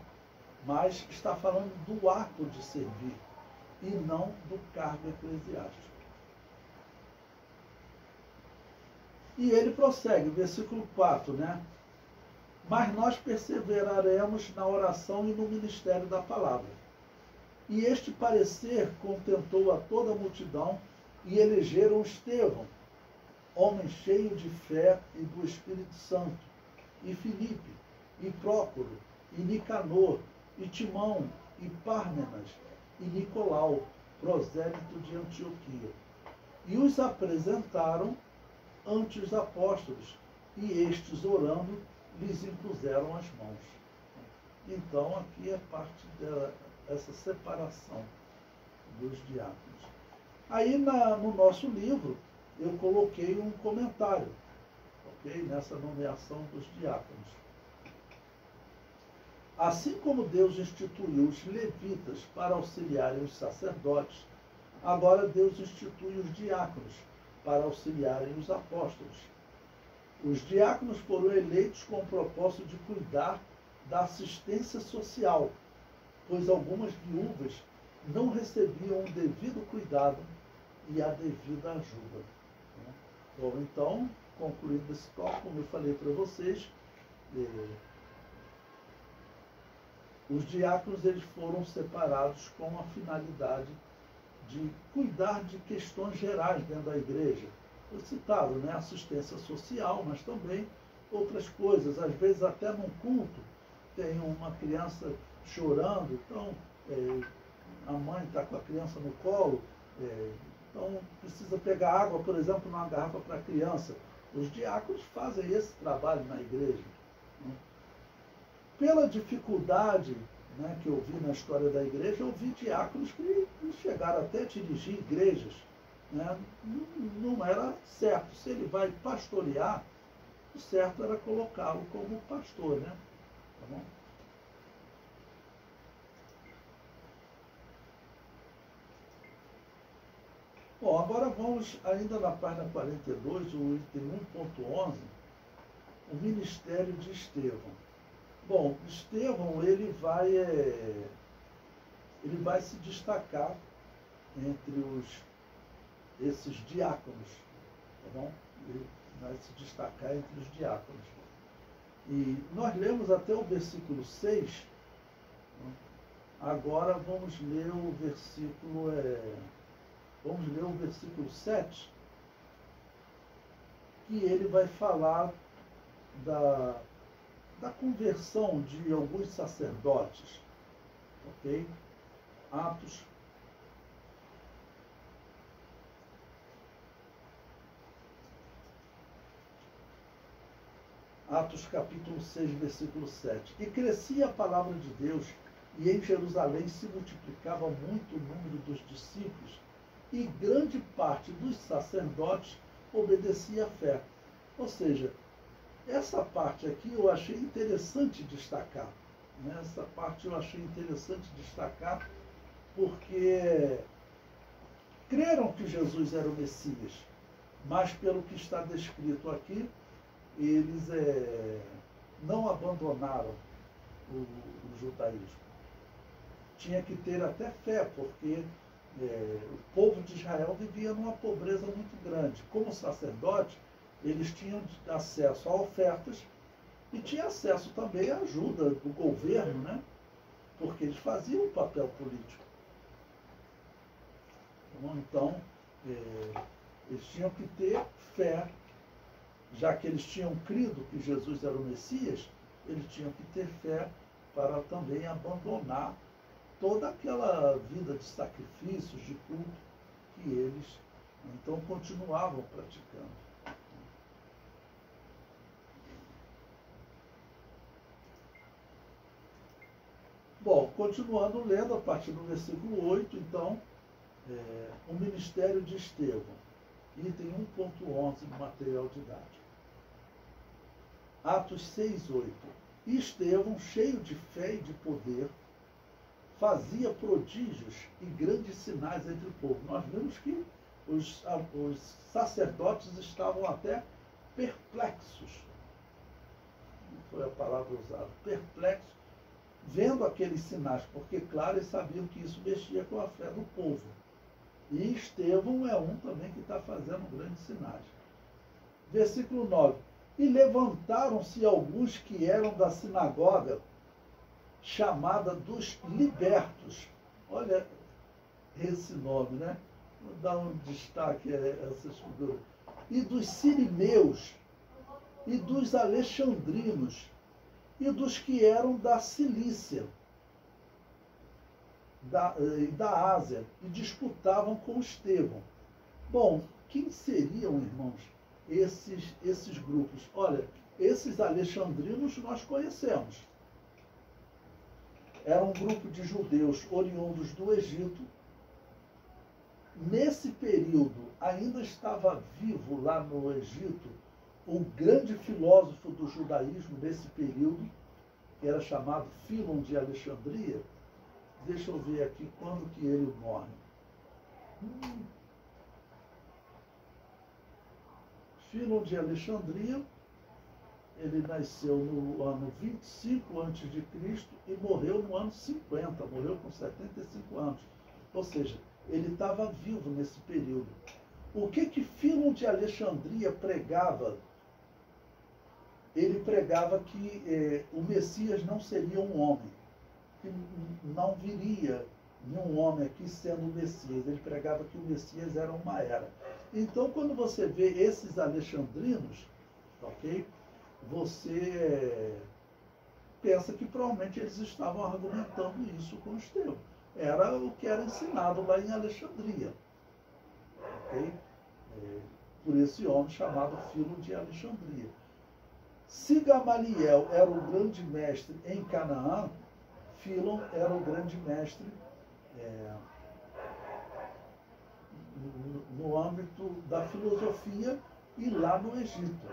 S1: Mas está falando do ato de servir e não do cargo eclesiástico. E ele prossegue, versículo 4, né? Mas nós perseveraremos na oração e no ministério da palavra. E este parecer contentou a toda a multidão, e elegeram Estevão, homem cheio de fé e do Espírito Santo, e Filipe, e Prócoro, e Nicanor, e Timão, e Pármenas, e Nicolau, prosélito de Antioquia. E os apresentaram ante os apóstolos, e estes, orando, lhes impuseram as mãos. Então, aqui é parte dessa separação dos diáconos. Aí, no nosso livro, eu coloquei um comentário, ok? Nessa nomeação dos diáconos. Assim como Deus instituiu os levitas para auxiliarem os sacerdotes, agora Deus institui os diáconos para auxiliarem os apóstolos. Os diáconos foram eleitos com o propósito de cuidar da assistência social, pois algumas viúvas não recebiam o devido cuidado e a devida ajuda. Bom, então, concluindo esse tópico, como eu falei para vocês, os diáconos eles foram separados com a finalidade de cuidar de questões gerais dentro da igreja. Eu citava, né, assistência social, mas também outras coisas. Às vezes até num culto tem uma criança chorando, então a mãe está com a criança no colo, então precisa pegar água, por exemplo, numa garrafa para a criança. Os diáconos fazem esse trabalho na igreja. Né? Pela dificuldade, né, que eu vi na história da igreja, eu vi diáconos que chegaram até a dirigir igrejas. Né? Não era certo. Se ele vai pastorear, o certo era colocá-lo como pastor. Né? Tá bom? Bom, agora vamos ainda na página 42, o item 1.11, o ministério de Estevão. Bom, Estevão ele vai se destacar entre esses diáconos, tá bom? Ele vai se destacar entre os diáconos. E nós lemos até o versículo 6, né? Agora vamos ler o versículo 7, que ele vai falar da conversão de alguns sacerdotes, ok? Atos capítulo 6, versículo 7. E crescia a palavra de Deus, e em Jerusalém se multiplicava muito o número dos discípulos, e grande parte dos sacerdotes obedecia à fé. Ou seja, essa parte aqui eu achei interessante destacar. Né? Essa parte eu achei interessante destacar porque creram que Jesus era o Messias, mas pelo que está descrito aqui, eles não abandonaram o judaísmo. Tinha que ter até fé, porque o povo de Israel vivia numa pobreza muito grande. Como sacerdote, eles tinham acesso a ofertas e tinham acesso também à ajuda do governo, né? Porque eles faziam um papel político. Então, eles tinham que ter fé, já que eles tinham crido que Jesus era o Messias, eles tinham que ter fé para também abandonar toda aquela vida de sacrifícios, de culto, que eles então continuavam praticando. Bom, continuando lendo a partir do versículo 8, então, o ministério de Estevão, item 1.11 do material didático. Atos 6:8. E Estevão, cheio de fé e de poder, fazia prodígios e grandes sinais entre o povo. Nós vemos que os sacerdotes estavam até perplexos. Não foi a palavra usada. Perplexos, vendo aqueles sinais, porque, claro, eles sabiam que isso mexia com a fé do povo. E Estevão é um também que está fazendo grandes sinais. Versículo 9. E levantaram-se alguns que eram da sinagoga, chamada dos libertos. Olha esse nome, né? vou dar um destaque a essas figuras, e dos sirineus, e dos alexandrinos, e dos que eram da Cilícia, da Ásia, e disputavam com Estevão. Bom, quem seriam, irmãos, esses grupos? Olha, esses alexandrinos nós conhecemos. Era um grupo de judeus oriundos do Egito. Nesse período, ainda estava vivo lá no Egito o grande filósofo do judaísmo nesse período, que era chamado Fílon de Alexandria. Deixa eu ver aqui quando que ele morre. Fílon de Alexandria, ele nasceu no ano 25 a.C. e morreu no ano 50, morreu com 75 anos. Ou seja, ele estava vivo nesse período. O que Fílon de Alexandria pregava? Ele pregava que o Messias não seria um homem, que não viria nenhum homem aqui sendo o Messias. Ele pregava que o Messias era uma era. Então, quando você vê esses alexandrinos, ok? Você pensa que provavelmente eles estavam argumentando isso com Estevão. Era o que era ensinado lá em Alexandria, ok? Por esse homem chamado Fílon de Alexandria. Se Gamaliel era o grande mestre em Canaã, Fílon era o grande mestre no âmbito da filosofia e lá no Egito.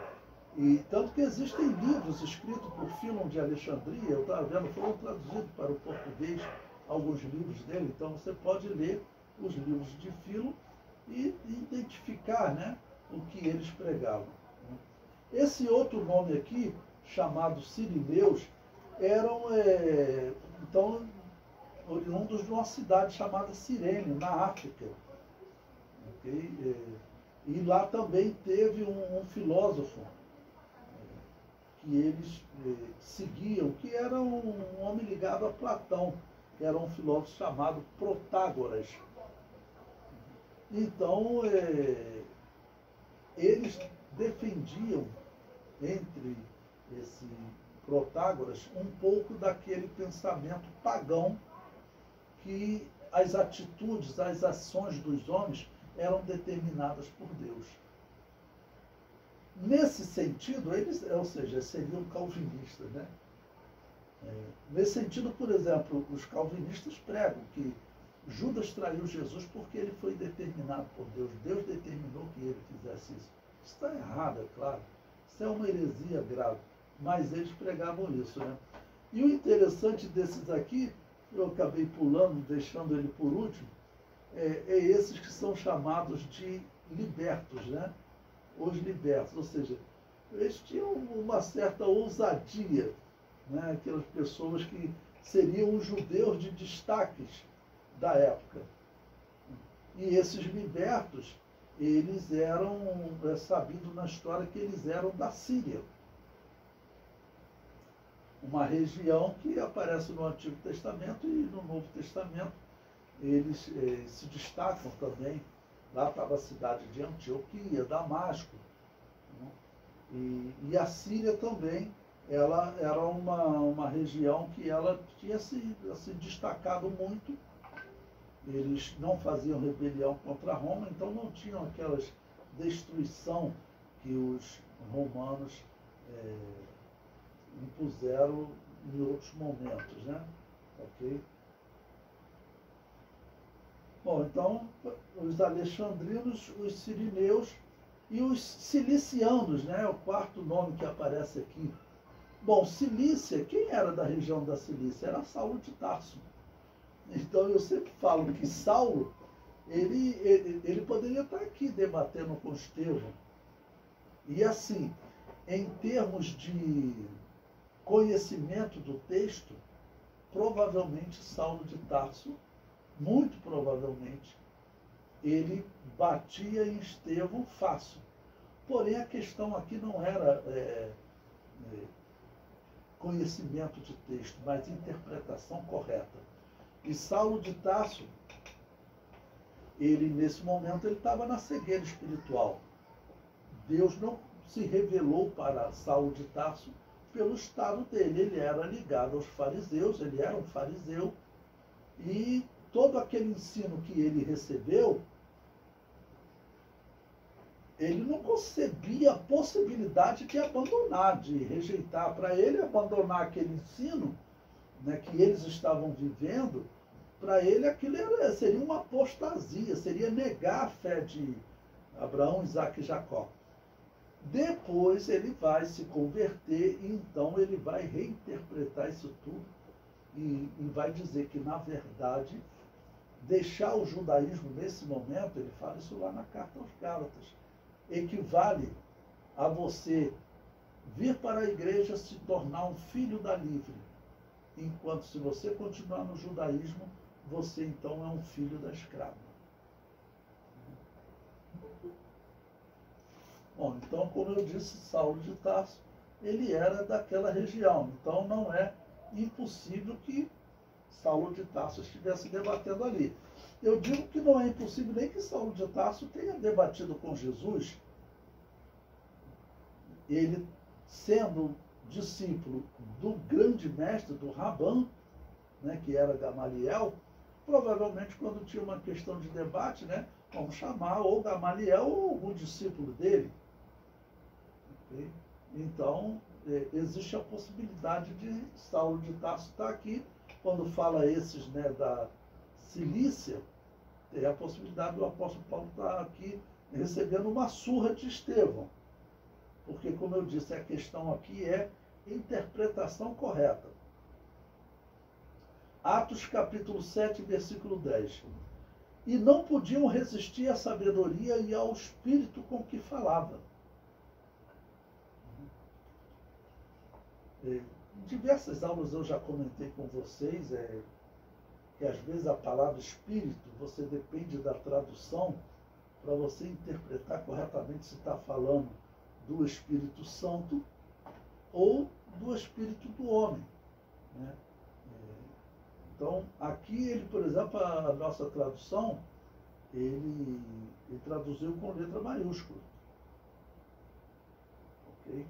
S1: E tanto que existem livros escritos por Fílon de Alexandria, eu estava vendo, foram traduzidos para o português alguns livros dele, então você pode ler os livros de Fílon e identificar, né, o que eles pregavam. Esse outro nome aqui, chamado Sirineus, eram, então, oriundos de uma cidade chamada Cirene, na África. Okay? E lá também teve um filósofo que eles seguiam, que era um homem ligado a Platão, que era um filósofo chamado Protágoras. Então, eles defendiam, entre esse Protágoras, um pouco daquele pensamento pagão que as atitudes, as ações dos homens eram determinadas por Deus. Nesse sentido, eles, ou seja, seriam calvinistas, né? Nesse sentido, por exemplo, os calvinistas pregam que Judas traiu Jesus porque ele foi determinado por Deus. Deus determinou que ele fizesse isso. Isso está errado, é claro. Isso é uma heresia grave. Mas eles pregavam isso, né? E o interessante desses aqui, eu acabei pulando, deixando ele por último, é esses que são chamados de libertos, né? Os libertos, ou seja, eles tinham uma certa ousadia, né? Aquelas pessoas que seriam os judeus de destaques da época. E esses libertos, eles eram, sabido na história que eles eram da Síria, uma região que aparece no Antigo Testamento e no Novo Testamento. Eles se destacam também. Lá estava a cidade de Antioquia, Damasco. Né? E a Síria também, ela era uma região que ela tinha se destacado muito. Eles não faziam rebelião contra Roma, então não tinham aquelas destruição que os romanos impuseram em outros momentos, né? Ok? Bom, então, os alexandrinos, os sirineus e os cilicianos, né? O quarto nome que aparece aqui. Bom, Cilícia, quem era da região da Cilícia? Era Saulo de Tarso. Então, eu sempre falo que Saulo, ele poderia estar aqui debatendo com Estevão. E assim, em termos de conhecimento do texto, provavelmente Saulo de Tarso, muito provavelmente, ele batia em Estevão fácil. Porém, a questão aqui não era conhecimento de texto, mas interpretação correta. E Saulo de Tarso, ele nesse momento ele estava na cegueira espiritual. Deus não se revelou para Saulo de Tarso pelo estado dele. Ele era ligado aos fariseus, ele era um fariseu, e todo aquele ensino que ele recebeu, ele não concebia a possibilidade de abandonar, de rejeitar. Para ele, abandonar aquele ensino, né, que eles estavam vivendo, para ele aquilo seria uma apostasia, seria negar a fé de Abraão, Isaac e Jacó. Depois ele vai se converter e então ele vai reinterpretar isso tudo e vai dizer que, na verdade, deixar o judaísmo nesse momento, ele fala isso lá na carta aos Gálatas, equivale a você vir para a igreja se tornar um filho da livre, enquanto se você continuar no judaísmo, você então é um filho da escrava. Bom, então, como eu disse, Saulo de Tarso, ele era daquela região, então não é impossível que Saulo de Tarso estivesse debatendo ali. Eu digo que não é impossível nem que Saulo de Tarso tenha debatido com Jesus, ele sendo discípulo do grande mestre, do Rabã, né, que era Gamaliel. Provavelmente, quando tinha uma questão de debate, né, vamos chamar ou Gamaliel ou algum discípulo dele. Okay? Então, existe a possibilidade de Saulo de Tarso estar aqui. Quando fala esses, né, da Cilícia, tem a possibilidade do apóstolo Paulo estar aqui recebendo uma surra de Estevão. Porque, como eu disse, a questão aqui é interpretação correta. Atos capítulo 7, versículo 10. E não podiam resistir à sabedoria e ao espírito com que falava. Em diversas aulas eu já comentei com vocês que às vezes a palavra espírito, você depende da tradução para você interpretar corretamente se está falando do Espírito Santo ou do Espírito do homem, né? Então, aqui ele, por exemplo, a nossa tradução, ele traduziu com letra maiúscula. Ok?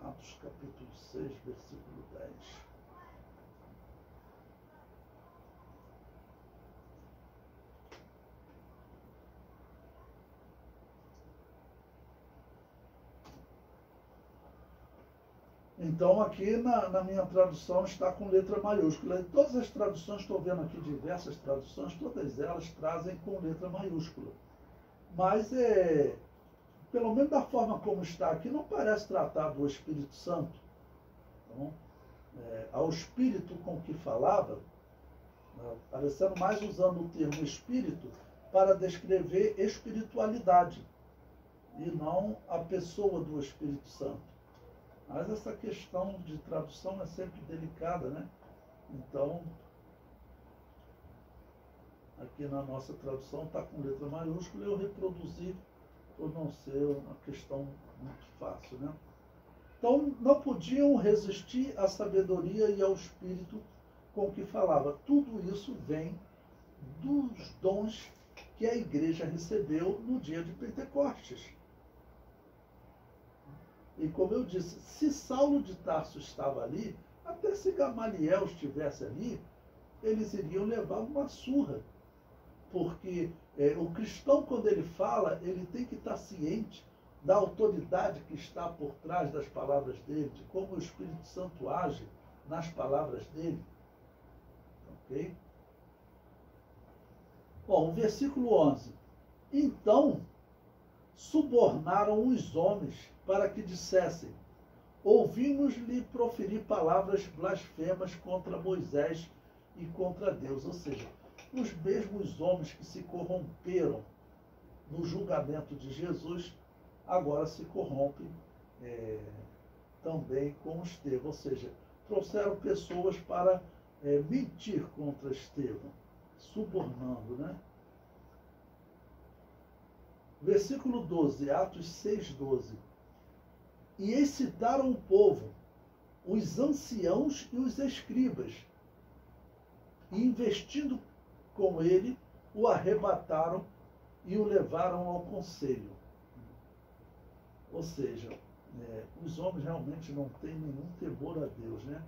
S1: Atos capítulo 6, versículo 10. Então, aqui na minha tradução está com letra maiúscula. Em todas as traduções, estou vendo aqui diversas traduções, todas elas trazem com letra maiúscula. Mas, pelo menos da forma como está aqui, não parece tratar do Espírito Santo. Então, ao Espírito com que falava, parecendo mais usando o termo Espírito para descrever espiritualidade, e não a pessoa do Espírito Santo. Mas essa questão de tradução é sempre delicada, né? Então, aqui na nossa tradução está com letra maiúscula, eu reproduzi por não ser uma questão muito fácil, né? Então, não podiam resistir à sabedoria e ao espírito com que falava. Tudo isso vem dos dons que a igreja recebeu no dia de Pentecostes. E como eu disse, se Saulo de Tarso estava ali, até se Gamaliel estivesse ali, eles iriam levar uma surra. Porque o cristão, quando ele fala, ele tem que estar ciente da autoridade que está por trás das palavras dele, de como o Espírito Santo age nas palavras dele. Ok? Bom, versículo 11. Então, subornaram os homens para que dissessem: ouvimos-lhe proferir palavras blasfemas contra Moisés e contra Deus. Ou seja, os mesmos homens que se corromperam no julgamento de Jesus, agora se corrompem também com Estevão. Ou seja, trouxeram pessoas para mentir contra Estevão, subornando, né? Versículo 12, Atos 6:12. E excitaram o povo, os anciãos e os escribas, e investindo com ele, o arrebataram e o levaram ao conselho. Ou seja, os homens realmente não têm nenhum temor a Deus, né?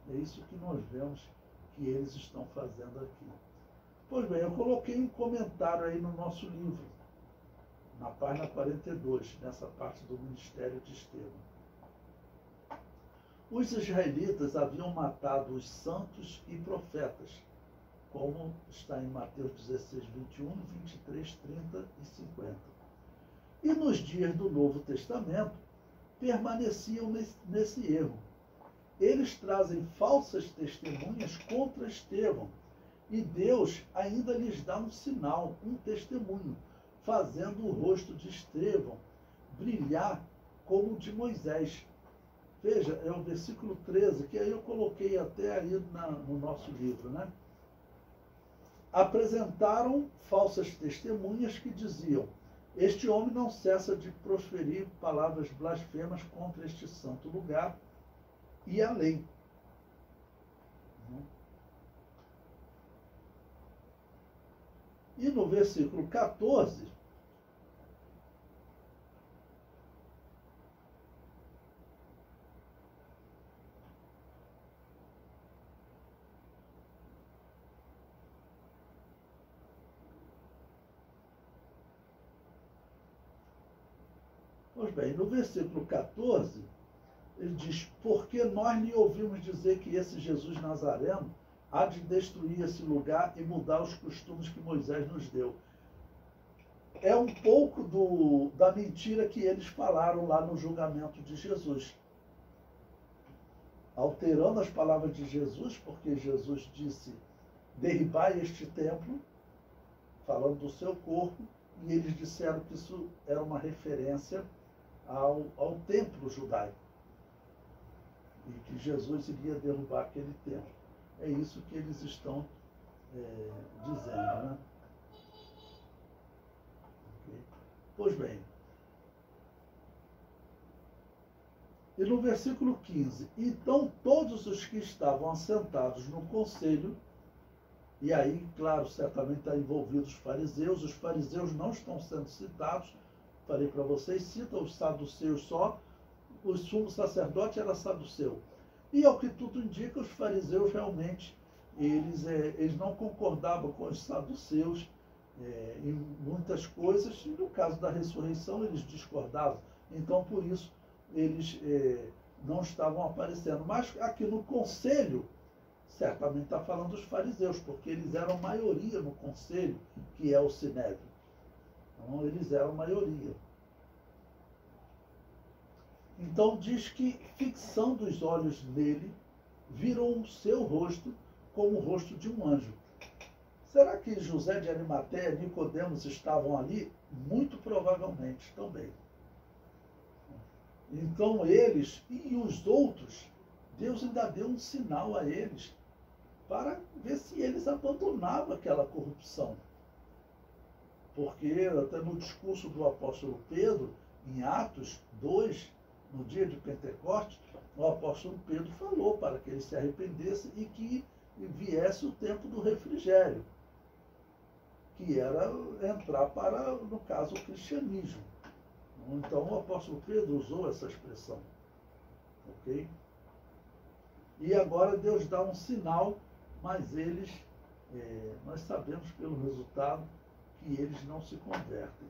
S1: É isso que nós vemos que eles estão fazendo aqui. Pois bem, eu coloquei um comentário aí no nosso livro, na página 42, nessa parte do ministério de Estevão. Os israelitas haviam matado os santos e profetas, como está em Mateus 16, 21, 23, 30 e 50. E nos dias do Novo Testamento, permaneciam nesse erro. Eles trazem falsas testemunhas contra Estevão, e Deus ainda lhes dá um sinal, um testemunho, fazendo o rosto de Estevão brilhar como o de Moisés. Veja, é o versículo 13, que aí eu coloquei até aí no nosso livro, né? Apresentaram falsas testemunhas que diziam: este homem não cessa de proferir palavras blasfemas contra este santo lugar e a lei. E no versículo 14, pois bem, no versículo 14, ele diz: porque nós lhe ouvimos dizer que esse Jesus Nazareno há de destruir esse lugar e mudar os costumes que Moisés nos deu. É um pouco da mentira que eles falaram lá no julgamento de Jesus. Alterando as palavras de Jesus, porque Jesus disse: derribai este templo, falando do seu corpo, e eles disseram que isso era uma referência ao templo judaico, e que Jesus iria derrubar aquele templo. É isso que eles estão dizendo, né? Okay. Pois bem, e no versículo 15, então todos os que estavam assentados no conselho, e aí, claro, certamente está envolvido os fariseus não estão sendo citados, falei para vocês, cita os saduceus só, o sumo sacerdote era saduceu. E ao que tudo indica, os fariseus realmente, eles não concordavam com os saduceus em muitas coisas, e no caso da ressurreição eles discordavam. Então, por isso, eles não estavam aparecendo. Mas aqui no conselho, certamente está falando dos fariseus, porque eles eram maioria no conselho, que é o Sinédrio. Então, eles eram maioria. Então diz que, fixando os olhos nele, viram o seu rosto como o rosto de um anjo. Será que José de Arimateia e Nicodemos estavam ali? Muito provavelmente também. Então eles e os outros, Deus ainda deu um sinal a eles para ver se eles abandonavam aquela corrupção. Porque até no discurso do apóstolo Pedro, em Atos 2, no dia de Pentecostes, o apóstolo Pedro falou para que eles se arrependessem e que viesse o tempo do refrigério, que era entrar para, no caso, o cristianismo. Então o apóstolo Pedro usou essa expressão. Ok? E agora Deus dá um sinal, mas eles, nós sabemos pelo resultado que eles não se convertem.